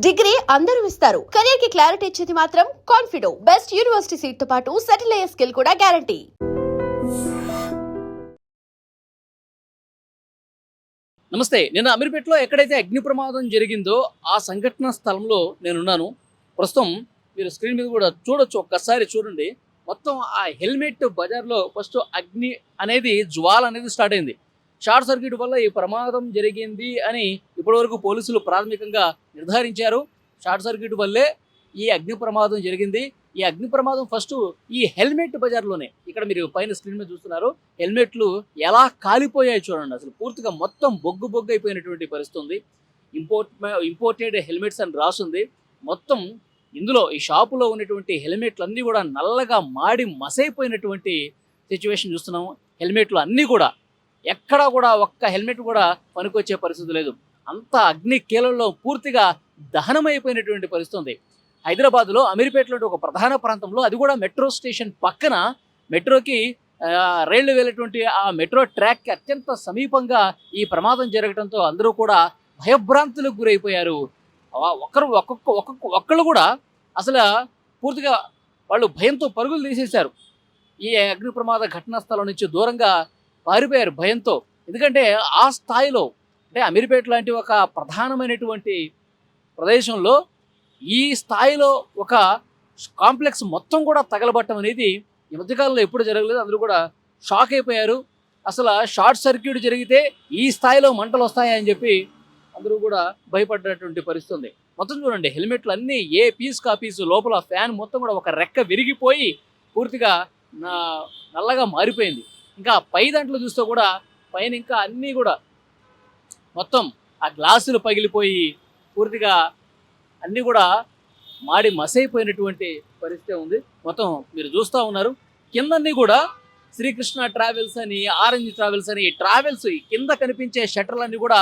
Degree అందరూ ఇస్తారు. Career కి క్లారిటీ ఇచ్చేది మాత్రం కాన్ఫిడో. బెస్ట్ యూనివర్సిటీ సీట్ తో పాటు సెటిల్ అయ్యే స్కిల్ కూడా గ్యారంటీ. నమస్తే. నిన్న అమీర్పేటలో ఎక్కడైతే అగ్ని ప్రమాదం జరిగిందో ఆ సంఘటన స్థలంలో నేనున్నాను. ప్రస్తుతం మీరు స్క్రీన్ మీద కూడా చూడొచ్చు, ఒక్కసారి చూడండి. మొత్తం ఆ హెల్మెట్ బజార్లో ఫస్ట్ అగ్ని అనేది జ్వాల అనేది స్టార్ట్ అయింది. షార్ట్ సర్క్యూట్ వల్ల ఈ ప్రమాదం జరిగింది అని ఇప్పటివరకు పోలీసులు ప్రాథమికంగా నిర్ధారించారు. షార్ట్ సర్క్యూట్ వల్లే ఈ అగ్ని ప్రమాదం జరిగింది. ఈ అగ్ని ప్రమాదం ఫస్ట్ ఈ హెల్మెట్ బజార్లోనే, ఇక్కడ మీరు పైన స్క్రీన్ మీద చూస్తున్నారు, హెల్మెట్లు ఎలా కాలిపోయాయి చూడండి. అసలు పూర్తిగా మొత్తం బొగ్గు బొగ్గు అయిపోయినటువంటి పరిస్థితి ఉంది. ఇంపోర్టెడ్ హెల్మెట్స్ అని రాసుంది. మొత్తం ఇందులో ఈ షాపులో ఉన్నటువంటి హెల్మెట్లు అన్నీ కూడా నల్లగా మాడి మసైపోయినటువంటి సిచ్యువేషన్ చూస్తున్నాము. హెల్మెట్లు అన్నీ కూడా ఎక్కడా కూడా ఒక్క హెల్మెట్ కూడా పనికొచ్చే పరిస్థితి లేదు. అంత అగ్ని కీలల్లో పూర్తిగా దహనమైపోయినటువంటి పరిస్థితి ఉంది. హైదరాబాద్లో అమీర్పేటలో ఒక ప్రధాన ప్రాంతంలో, అది కూడా మెట్రో స్టేషన్ పక్కన, మెట్రోకి రైళ్లు వెళ్ళేటువంటి ఆ మెట్రో ట్రాక్కి అత్యంత సమీపంగా ఈ ప్రమాదం జరగడంతో అందరూ కూడా భయభ్రాంతులకు గురైపోయారు. ఒక్కళ్ళు కూడా అసలు పూర్తిగా వాళ్ళు భయంతో పరుగులు తీసేశారు. ఈ అగ్ని ప్రమాద ఘటనా స్థలం నుంచి దూరంగా పారిపోయారు భయంతో. ఎందుకంటే ఆ స్థాయిలో, అంటే అమీర్పేట లాంటి ఒక ప్రధానమైనటువంటి ప్రదేశంలో ఈ స్థాయిలో ఒక కాంప్లెక్స్ మొత్తం కూడా తగలబట్టడం అనేది ఈ మధ్యకాలంలో ఎప్పుడు జరగలేదు. అందరూ కూడా షాక్ అయిపోయారు. అసలు షార్ట్ సర్క్యూట్ జరిగితే ఈ స్థాయిలో మంటలు వస్తాయని చెప్పి అందరూ కూడా భయపడ్డటువంటి పరిస్థితి ఉంది. మొత్తం చూడండి, హెల్మెట్లు అన్నీ ఏ పీస్ కా పీసు, లోపల ఫ్యాన్ మొత్తం కూడా ఒక రెక్క విరిగిపోయి పూర్తిగా నల్లగా మారిపోయింది. ఇంకా పై దాంట్లో చూస్తే కూడా పైన ఇంకా అన్నీ కూడా మొత్తం ఆ గ్లాసులు పగిలిపోయి పూర్తిగా అన్నీ కూడా మాడి మసైపోయినటువంటి పరిస్థితి ఉంది. మొత్తం మీరు చూస్తూ ఉన్నారు. కిందన్నీ కూడా శ్రీకృష్ణ ట్రావెల్స్ అని, ఆరెంజ్ ట్రావెల్స్ అని, ట్రావెల్స్ కింద కనిపించే షట్టర్లన్నీ కూడా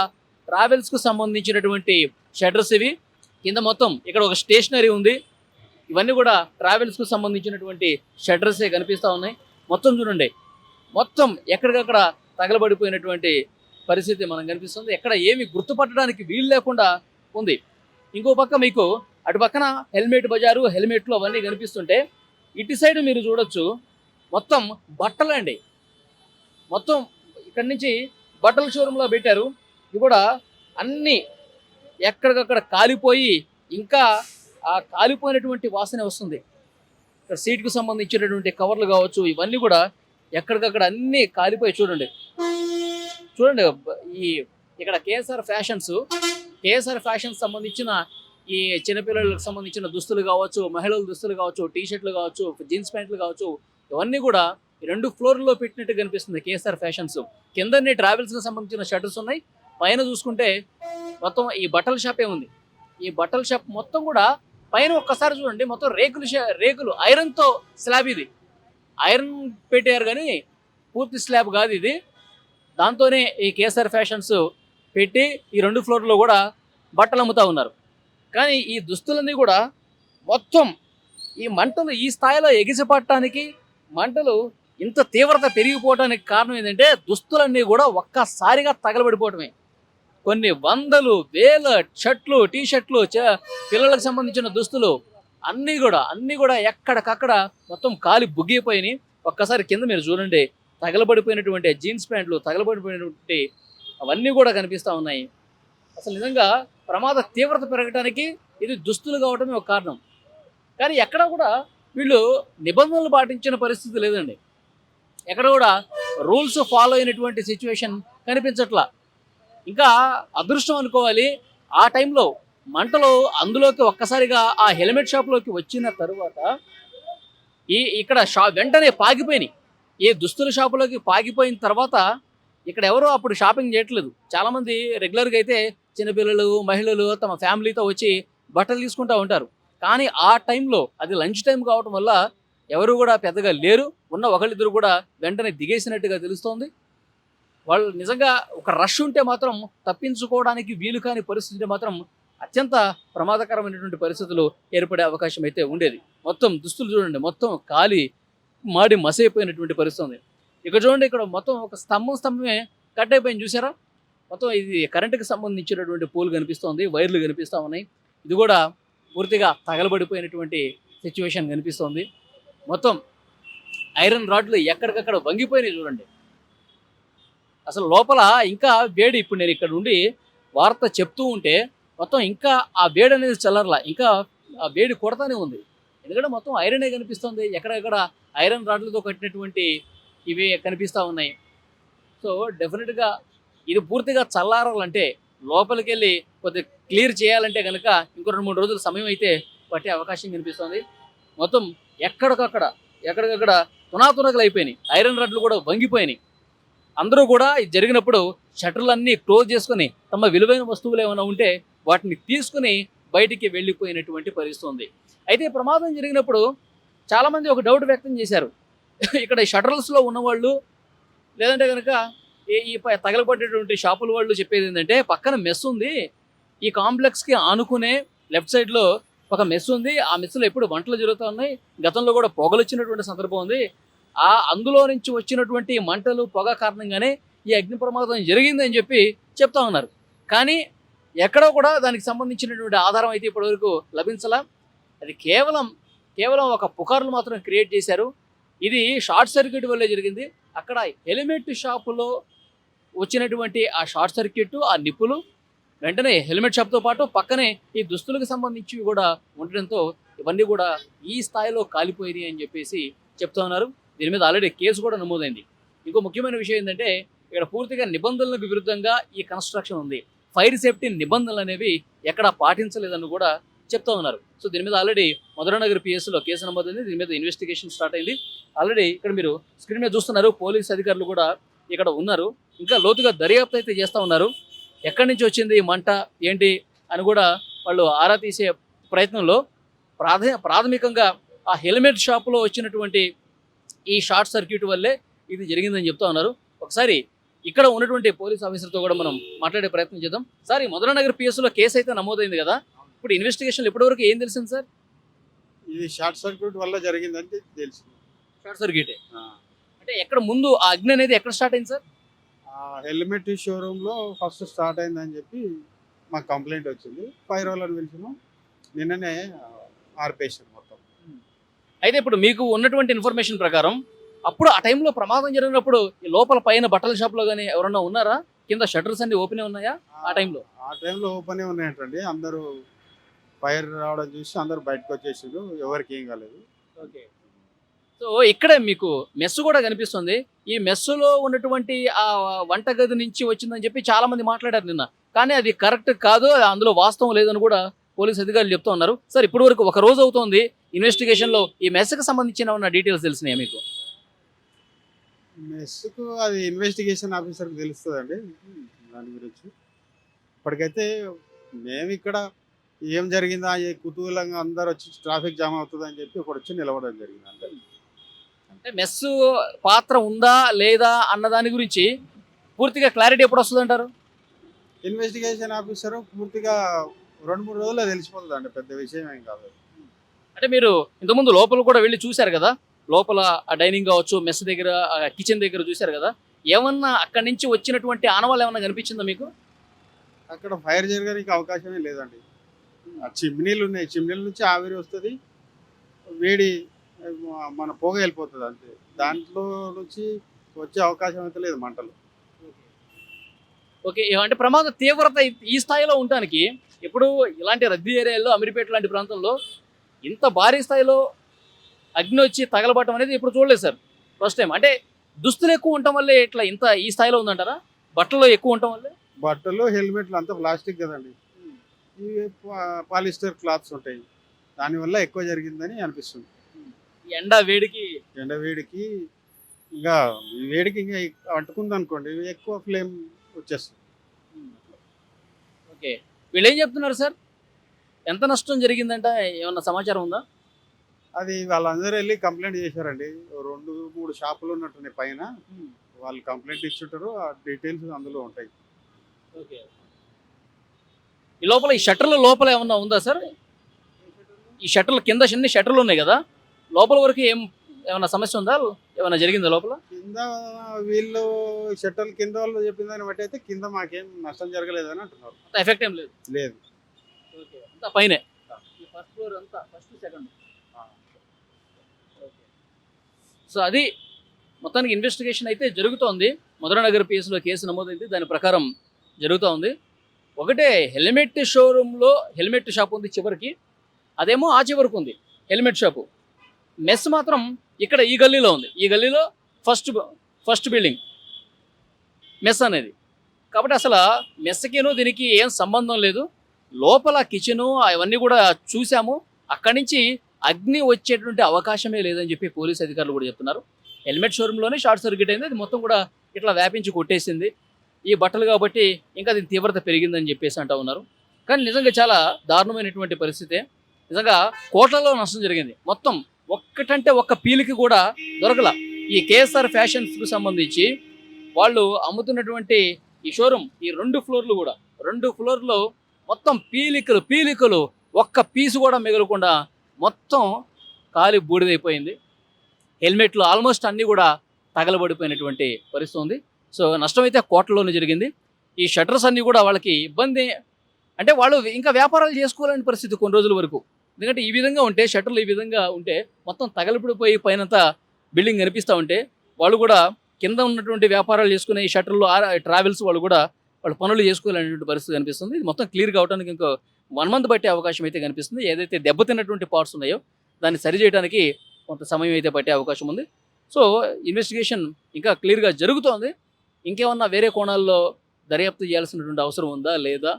ట్రావెల్స్కు సంబంధించినటువంటి షట్టర్స్ ఇవి. కింద మొత్తం ఇక్కడ ఒక స్టేషనరీ ఉంది. ఇవన్నీ కూడా ట్రావెల్స్కు సంబంధించినటువంటి షట్టర్సే కనిపిస్తూ ఉన్నాయి. మొత్తం చూడండి, మొత్తం ఎక్కడికక్కడ తగలబడిపోయినటువంటి పరిస్థితి మనకు కనిపిస్తుంది. ఎక్కడ ఏమి గుర్తుపట్టడానికి వీలు లేకుండా ఉంది. ఇంకో పక్క మీకు అటు పక్కన హెల్మెట్ బజారు, హెల్మెట్లు అవన్నీ కనిపిస్తుంటే, ఇటు సైడ్ మీరు చూడొచ్చు మొత్తం బట్టలండి. మొత్తం ఇక్కడి నుంచి బట్టల షోరూంలో పెట్టారు. ఇవి కూడా అన్నీ ఎక్కడికక్కడ కాలిపోయి, ఇంకా ఆ కాలిపోయినటువంటి వాసన వస్తుంది. ఇక్కడ సీట్కు సంబంధించినటువంటి కవర్లు కావచ్చు, ఇవన్నీ కూడా ఎక్కడికక్కడ అన్నీ కాలిపోయి చూడండి. ఈ ఇక్కడ కేఎస్ఆర్ ఫ్యాషన్స్ సంబంధించిన ఈ చిన్నపిల్లలకు సంబంధించిన దుస్తులు కావచ్చు, మహిళల దుస్తులు కావచ్చు, టీషర్ట్లు కావచ్చు, జీన్స్ ప్యాంట్లు కావచ్చు, ఇవన్నీ కూడా 2 ఫ్లోర్లో పెట్టినట్టు కనిపిస్తుంది కేఎస్ఆర్ ఫ్యాషన్స్. కిందనే ట్రావెల్స్కి సంబంధించిన షట్టర్స్ ఉన్నాయి. పైన చూసుకుంటే మొత్తం ఈ బట్టల షాపే ఉంది. ఈ బట్టల షాప్ మొత్తం కూడా పైన ఒక్కసారి చూడండి, మొత్తం రేకులు ఐరన్తో స్లాబ్. ఇది ఐరన్ పెట్టారు కానీ పూర్తి స్లాబ్ కాదు ఇది. దాంతోనే ఈ కేఎస్ఆర్ ఫ్యాషన్స్ పెట్టి ఈ 2 ఫ్లోర్లో కూడా బట్టలు అమ్ముతూ ఉన్నారు. కానీ ఈ దుస్తులన్నీ కూడా మొత్తం ఈ మంటలు ఈ స్థాయిలో ఎగిసిపట్టడానికి, మంటలు ఇంత తీవ్రత పెరిగిపోవడానికి కారణం ఏంటంటే దుస్తులన్నీ కూడా ఒక్కసారిగా తగలబడిపోవటమే. కొన్ని వందలు వేల షర్ట్లు, టీషర్ట్లు, పిల్లలకు సంబంధించిన దుస్తులు అన్నీ కూడా ఎక్కడికక్కడ మొత్తం కాలి బుగ్గిపోయినాయి. ఒక్కసారి కింద మీరు చూడండి, తగలబడిపోయినటువంటి జీన్స్ ప్యాంట్లు, తగలబడిపోయినటువంటి అవన్నీ కూడా కనిపిస్తూ ఉన్నాయి. అసలు నిజంగా ప్రమాద తీవ్రత పెరగడానికి ఇది దుస్తులు కావటమే ఒక కారణం. కానీ ఎక్కడ కూడా వీళ్ళు నిబంధనలు పాటించిన పరిస్థితి లేదండి. ఎక్కడ కూడా రూల్స్ ఫాలో అయినటువంటి సిచ్యువేషన్ కనిపించట్లా. ఇంకా అదృష్టం అనుకోవాలి, ఆ టైంలో మంటలు అందులోకి ఒక్కసారిగా ఆ హెల్మెట్ షాప్లోకి వచ్చిన తరువాత ఇక్కడ వెంటనే పాగిపోయినాయి. ఈ దుస్తుల షాపులోకి పాగిపోయిన తర్వాత ఇక్కడ ఎవరో అప్పుడు షాపింగ్ చేయట్లేదు. చాలామంది రెగ్యులర్గా అయితే చిన్నపిల్లలు, మహిళలు తమ ఫ్యామిలీతో వచ్చి బట్టలు తీసుకుంటూ ఉంటారు. కానీ ఆ టైంలో అది లంచ్ టైం కావటం వల్ల ఎవరు కూడా పెద్దగా లేరు. ఉన్న ఒకళ్ళిద్దరు కూడా వెంటనే దిగేసినట్టుగా తెలుస్తోంది. వాళ్ళు నిజంగా ఒక రష్ ఉంటే మాత్రం తప్పించుకోవడానికి వీలు కాని పరిస్థితి మాత్రం అత్యంత ప్రమాదకరమైనటువంటి పరిస్థితులు ఏర్పడే అవకాశం అయితే ఉండేది. మొత్తం దుస్తులు చూడండి, మొత్తం కాలి మాడి మసైపోయినటువంటి పరిస్థితి ఉంది. ఇక్కడ చూడండి, ఇక్కడ మొత్తం ఒక స్తంభమే కట్ అయిపోయింది చూసారా. మొత్తం ఇది కరెంటుకి సంబంధించినటువంటి పోల్ కనిపిస్తోంది, వైర్లు కనిపిస్తూ ఉన్నాయి. ఇది కూడా పూర్తిగా తగలబడిపోయినటువంటి సిచ్యువేషన్ కనిపిస్తోంది. మొత్తం ఐరన్ రాడ్లు ఎక్కడికక్కడ వంగిపోయినాయి చూడండి. అసలు లోపల ఇంకా వేడి, ఇప్పుడు నేను ఇక్కడ నుండి వార్త చెప్తూ ఉంటే మొత్తం ఇంకా ఆ వేడి అనేది చల్లర్లా, ఇంకా ఆ వేడి కొడతానే ఉంది. ఎందుకంటే మొత్తం ఐరనే కనిపిస్తుంది, ఎక్కడెక్కడ ఐరన్ రాడ్లతో కట్టినటువంటి ఇవి కనిపిస్తూ ఉన్నాయి. సో డెఫినెట్గా ఇది పూర్తిగా చల్లారాలంటే, లోపలికి వెళ్ళి కొద్దిగా క్లియర్ చేయాలంటే కనుక ఇంకో 2-3 రోజుల సమయం అయితే పట్టే అవకాశం కనిపిస్తుంది. మొత్తం ఎక్కడికక్కడ తునాతునకలు అయిపోయినాయి, ఐరన్ రాడ్లు కూడా వంగిపోయినాయి. అందరూ కూడా ఇది జరిగినప్పుడు షట్టర్లన్నీ క్లోజ్ చేసుకొని తమ విలువైన వస్తువులు ఏమైనా ఉంటే వాటిని తీసుకుని బయటికి వెళ్ళిపోయినటువంటి పరిస్థితి ఉంది. అయితే ప్రమాదం జరిగినప్పుడు చాలామంది ఒక డౌట్ వ్యక్తం చేశారు. ఇక్కడ ఈ షట్టర్స్లో ఉన్నవాళ్ళు, లేదంటే కనుక ఈ తగలబడ్డేటువంటి షాపుల వాళ్ళు చెప్పేది ఏంటంటే, పక్కన మెస్ ఉంది, ఈ కాంప్లెక్స్కి ఆనుకునే లెఫ్ట్ సైడ్లో ఒక మెస్ ఉంది, ఆ మెస్లో ఎప్పుడు వంటలు జరుగుతూ ఉన్నాయి, గతంలో కూడా పొగలు వచ్చినటువంటి సందర్భం ఉంది, అందులో నుంచి వచ్చినటువంటి మంటలు పొగ కారణంగానే ఈ అగ్ని ప్రమాదం జరిగిందని చెప్పి చెప్తా ఉన్నారు. కానీ ఎక్కడో కూడా దానికి సంబంధించినటువంటి ఆధారం అయితే ఇప్పటివరకు లభించలా. అది కేవలం ఒక పుకార్లు మాత్రం క్రియేట్ చేశారు. ఇది షార్ట్ సర్క్యూట్ వల్లే జరిగింది. అక్కడ హెల్మెట్ షాపులో వచ్చినటువంటి ఆ షార్ట్ సర్క్యూట్, ఆ నిప్పులు వెంటనే హెల్మెట్ షాప్తో పాటు పక్కనే ఈ దుస్తులకు సంబంధించి కూడా ఉండడంతో ఇవన్నీ కూడా ఈ స్థాయిలో కాలిపోయింది అని చెప్పేసి చెప్తా ఉన్నారు. దీని మీద ఆల్రెడీ కేసు కూడా నమోదైంది. ఇంకో ముఖ్యమైన విషయం ఏంటంటే, ఇక్కడ పూర్తిగా నిబంధనలకు విరుద్ధంగా ఈ కన్స్ట్రక్షన్ ఉంది. ఫైర్ సేఫ్టీ నిబంధనలు అనేవి ఎక్కడా పాటించలేదని కూడా చెప్తా ఉన్నారు. సో దీని మీద ఆల్రెడీ మధురానగర్ పిఎస్లో కేసు నమోదైంది. దీని మీద ఇన్వెస్టిగేషన్ స్టార్ట్ అయింది. ఆల్రెడీ ఇక్కడ మీరు స్క్రీన్ మీద చూస్తున్నారు, పోలీస్ అధికారులు కూడా ఇక్కడ ఉన్నారు. ఇంకా లోతుగా దర్యాప్తు అయితే చేస్తూ ఉన్నారు. ఎక్కడి నుంచి వచ్చింది ఈ మంట ఏంటి అని కూడా వాళ్ళు ఆరా తీసే ప్రయత్నంలో ప్రాథమికంగా ఆ హెల్మెట్ షాపులో వచ్చినటువంటి ఈ షార్ట్ సర్క్యూట్ వల్లే ఇది జరిగిందని చెప్తా ఉన్నారు. ఒకసారి ఇక్కడ ఉన్నటువంటి పోలీస్ ఆఫీసర్తో కూడా మనం మాట్లాడే ప్రయత్నం చేద్దాం. సార్, ఈ మధురానగర్ పిఎస్లో కేసు అయితే నమోదైంది కదా, ఇప్పుడు ఇన్వెస్టిగేషన్ ఇప్పటివరకు ఏం తెలిసింది సార్? ఇది షార్ట్ సర్క్యూట్ వల్ల జరిగిందని తెలిసింది. షార్ట్ సర్క్యూటే అంటే ఎక్కడ ముందు ఆ అగ్ని అనేది ఎక్కడ స్టార్ట్ అయింది సార్? హెల్మెట్ షోరూంలో ఫస్ట్ స్టార్ట్ అయిందని చెప్పి మాకు కంప్లైంట్ వచ్చింది. ఫైర్ వాళ్ళని పిలిచినాం, నిన్ననే ఆర్పేషన్ మొత్తం. అయితే ఇప్పుడు మీకు ఉన్నటువంటి ఇన్ఫర్మేషన్ ప్రకారం అప్పుడు ఆ టైంలో ప్రమాదం జరిగినప్పుడు ఈ లోపల పైన బట్టల షాప్లో కానీ ఎవరన్నా ఉన్నారా? కింద షట్టర్స్ అన్ని ఓపెన్ ఉన్నాయా ఆ టైంలో ఓపెనే ఉన్నాయంటండి. అందరూ ఫైర్ రావడం చూసి అందరూ బయటకు వచ్చేసారు, ఎవరికి ఏం కాలేదు. ఓకే. సో ఇక్కడే మీకు మెస్ కూడా కనిపిస్తుంది. ఈ మెస్సులో ఉన్నటువంటి ఆ వంటగది నుంచి వచ్చిందని చెప్పి చాలా మంది మాట్లాడారు నిన్న. కానీ అది కరెక్ట్ కాదు, అందులో వాస్తవం లేదని కూడా పోలీస్ అధికారులు చెప్తూ ఉన్నారు. సార్, ఇప్పటి వరకు ఒక రోజు అవుతోంది ఇన్వెస్టిగేషన్లో, ఈ మెస్కి సంబంధించిన ఉన్న డీటెయిల్స్ తెలిసినాయా మీకు? మెస్కు అది ఇన్వెస్టిగేషన్ ఆఫీసర్కి తెలుస్తుందండి దాని గురించి. ఇప్పటికైతే మేము ఇక్కడ ఏం జరిగిందా ఏ కుతూహలంగా అందరు వచ్చి ట్రాఫిక్ జామ్ అవుతుంది అని చెప్పి ఇక్కడ వచ్చి నిలబడడం జరిగింది. అంటే మెస్సు పాత్ర ఉందా లేదా అన్న దాని గురించి పూర్తిగా క్లారిటీ ఎప్పుడు వస్తుంది అంటారు? ఇన్వెస్టిగేషన్ ఆఫీసర్ పూర్తిగా 2-3 రోజుల్లో తెలిసిపోతుంది అండి, పెద్ద విషయం ఏం కాదు. అంటే మీరు ఇంతకుముందు లోపల కూడా వెళ్ళి చూశారు కదా, లోపల ఆ డైనింగ్ కావచ్చు, మెస్ దగ్గర, కిచెన్ దగ్గర చూశారు కదా, ఏమన్నా అక్కడి నుంచి వచ్చినటువంటి ఆనవాళ్ళు ఏమన్నా కనిపించిందా మీకు? అక్కడ ఫైర్ జరగడానికి అవకాశమే లేదండి. ఆ చిమ్నీలు ఉన్నాయి, చిమ్నీల నుంచి ఆవిరి వస్తుంది, వేడి మన పొగ వెళ్ళిపోతుంది అంతే. దాంట్లో నుంచి వచ్చే అవకాశం అయితే లేదు మంటలు. ఓకే. అంటే ప్రమాద తీవ్రత ఈ స్థాయిలో ఉండడానికి ఇప్పుడు ఇలాంటి రద్దీ ఏరియాల్లో, అమీర్పేట లాంటి ప్రాంతంలో ఇంత భారీ స్థాయిలో అగ్ని వచ్చి తగలబడటం అనేది ఇప్పుడు చూడలేదు సార్, ఫస్ట్ టైం. అంటే దుస్తులు ఎక్కువ ఉండటం వల్లే ఇట్లా ఇంత ఈ స్థాయిలో ఉందంటారా? బట్టలు ఎక్కువ ఉండటం వల్లే? బట్టలు, హెల్మెట్లు అంతా ప్లాస్టిక్ కదండి, ఇవి పాలిస్టర్ క్లాత్స్ ఉంటాయి, దానివల్ల ఎక్కువ జరిగిందని అనిపిస్తుంది. ఎండ వేడికి ఇంకా ఈ వేడికి ఇంకా అంటుకుంది అనుకోండి, ఎక్కువ ఫ్లేమ్ వచ్చేస్తుంది. ఓకే. వీళ్ళు ఏం చెప్తున్నారు సార్, ఎంత నష్టం జరిగిందంట, ఏమన్నా సమాచారం ఉందా? అది వాళ్ళందరూ వెళ్ళి కంప్లైంట్ చేశారండి. 2-3 షాపులు ఉన్నట్టున్నాయి పైన, వాళ్ళు కంప్లైంట్ ఇచ్చుంటారు, ఆ డీటెయిల్స్ అందులో ఉంటాయి. ఓకే. ఈ లోపల ఈ షట్టర్ల లోపల ఏమన్నా ఉందా సార్? ఈ షట్టర్ల కింద చిన్న షట్టర్లు ఉన్నాయి కదా, లోపల వరకు ఏమన్నా సమస్య ఉందా, ఏమన్నా జరిగిందా లోపల? కింద వీళ్ళు షట్టర్ల కింద వాళ్ళు చెప్పిన దాన్ని బట్టి అయితే కింద మాకేం నష్టం జరగలేదని అంటున్నారు. ఎఫెక్ట్ ఏం లేదు. లేదు. ఓకే. అంతా పైనే ఈ ఫస్ట్ ఫ్లోర్ అంతా ఫస్ట్ సెకండ్. సో అది మొత్తానికి ఇన్వెస్టిగేషన్ అయితే జరుగుతోంది. మధురానగర్ పిఎస్లో కేసు నమోదైంది. దాని ప్రకారం జరుగుతూ ఉంది. ఒకటే హెల్మెట్ షోరూంలో హెల్మెట్ షాప్ ఉంది చివరికి, అదేమో ఆ చివరికి ఉంది హెల్మెట్ షాపు. మెస్ మాత్రం ఇక్కడ ఈ గల్లీలో ఉంది. ఈ గల్లీలో ఫస్ట్ బిల్డింగ్ మెస్ అనేది. కాబట్టి అసలు మెస్కిను దీనికి ఏం సంబంధం లేదు. లోపల కిచెను అవన్నీ కూడా చూసాము. అక్కడి నుంచి అగ్ని వచ్చేటువంటి అవకాశమే లేదని చెప్పి పోలీస్ అధికారులు కూడా చెప్తున్నారు. హెల్మెట్ షోరూంలోనే షార్ట్ సర్క్యూట్ అయింది. అది మొత్తం కూడా ఇట్లా వ్యాపించి కొట్టేసింది. ఈ బట్టలు కాబట్టి ఇంకా దీని తీవ్రత పెరిగిందని చెప్పేసి అంటూ ఉన్నారు. కానీ నిజంగా చాలా దారుణమైనటువంటి పరిస్థితే. నిజంగా కోట్లలో నష్టం జరిగింది. మొత్తం ఒక్కటంటే ఒక్క పీలికి కూడా దొరకల. ఈ కేఎస్ఆర్ ఫ్యాషన్స్కు సంబంధించి వాళ్ళు అమ్ముతున్నటువంటి ఈ షోరూమ్ ఈ 2 ఫ్లోర్లు కూడా 2 ఫ్లోర్లు మొత్తం పీలికలు ఒక్క పీసు కూడా మిగలకుండా మొత్తం కాలి బూడిదైపోయింది. హెల్మెట్లు ఆల్మోస్ట్ అన్నీ కూడా తగలబడిపోయినటువంటి పరిస్థితి ఉంది. సో నష్టం అయితే కోట్లలోనే జరిగింది. ఈ షట్టర్స్ అన్నీ కూడా వాళ్ళకి ఇబ్బంది, అంటే వాళ్ళు ఇంకా వ్యాపారాలు చేసుకోవాలని పరిస్థితి కొన్ని రోజుల వరకు. ఎందుకంటే ఈ విధంగా ఉంటే షట్టర్లు ఈ విధంగా ఉంటే మొత్తం తగలబడిపోయి పైనంతా బిల్డింగ్ కనిపిస్తూ ఉంటే వాళ్ళు కూడా కింద ఉన్నటువంటి వ్యాపారాలు చేసుకునే ఈ షట్టర్లు ట్రావెల్స్ వాళ్ళు కూడా వాళ్ళు పనులు చేసుకోవాలనేటువంటి పరిస్థితి కనిపిస్తుంది. ఇది మొత్తం క్లియర్ కావడానికి ఇంకో 1 month పట్టే అవకాశం అయితే కనిపిస్తుంది. ఏదైతే దెబ్బతిన్నటువంటి పార్ట్స్ ఉన్నాయో దాన్ని సరిచేయడానికి కొంత సమయం అయితే పట్టే అవకాశం ఉంది. సో ఇన్వెస్టిగేషన్ ఇంకా క్లియర్గా జరుగుతోంది. ఇంకేమన్నా వేరే కోణాల్లో దర్యాప్తు చేయాల్సినటువంటి అవసరం ఉందా లేదా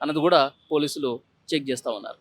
అన్నది కూడా పోలీసులు చెక్ చేస్తూ ఉన్నారు.